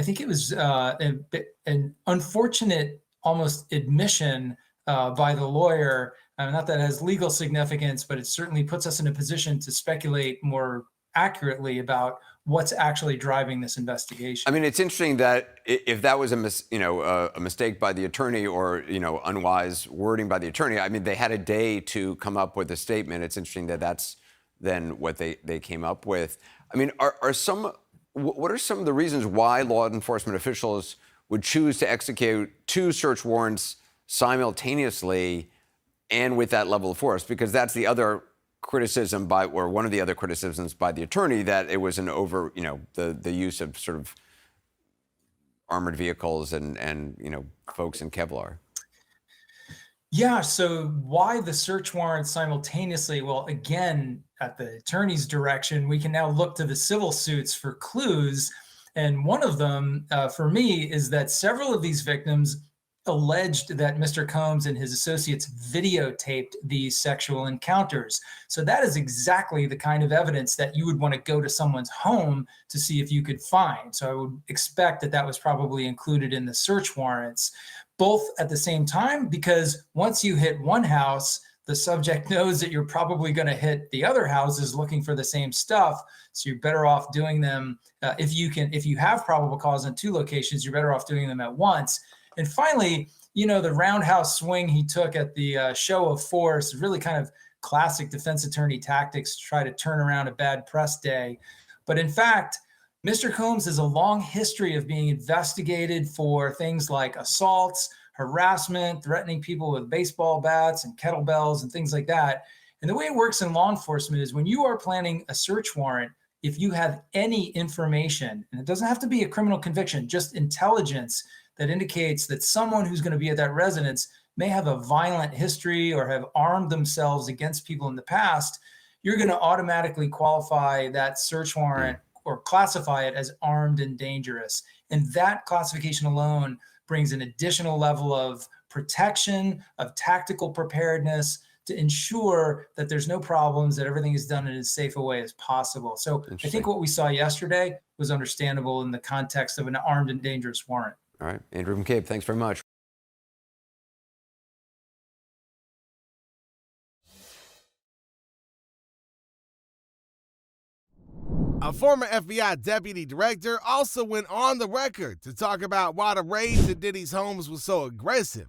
I think it was an unfortunate almost admission by the lawyer. Not that it has legal significance, but it certainly puts us in a position to speculate more accurately about what's actually driving this I investigation. mean, it's interesting that if that was a mistake by the attorney or unwise wording by the attorney. I mean, they had a day to come up with a statement. It's interesting that that's then what they came up with. I mean, what are some of the reasons why law enforcement officials would choose to execute two search warrants simultaneously and with that level of force? Because that's the other criticism or one of the other criticisms by the attorney, that it was an over, the use of sort of armored vehicles and folks in Kevlar. Yeah, so why the search warrant simultaneously? Well, again, at the attorney's direction, we can now look to the civil suits for clues. And one of them, for me, is that several of these victims alleged that Mr. Combs and his associates videotaped these sexual encounters. So that is exactly the kind of evidence that you would want to go to someone's home to see if you could find. So I would expect that that was probably included in the search warrants, both at the same time, because once you hit one house, the subject knows that you're probably going to hit the other houses looking for the same stuff. So you're better off doing them if you have probable cause in two locations, you're better off doing them at once. And finally, the roundhouse swing he took at the show of force, really kind of classic defense attorney tactics to try to turn around a bad press day. But in fact, Mr. Combs has a long history of being investigated for things like assaults, harassment, threatening people with baseball bats and kettlebells and things like that. And the way it works in law enforcement is when you are planning a search warrant, if you have any information, and it doesn't have to be a criminal conviction, just intelligence that indicates that someone who's going to be at that residence may have a violent history or have armed themselves against people in the past, you're going to automatically qualify that search warrant or classify it as armed and dangerous. And that classification alone brings an additional level of protection, of tactical preparedness to ensure that there's no problems, that everything is done in as safe a way as possible. So I think Interesting. what we saw yesterday was understandable in the context of an armed and dangerous warrant. All right, Andrew McCabe, thanks very much. A former FBI deputy director also went on the record to talk about why the raids at Diddy's homes was so aggressive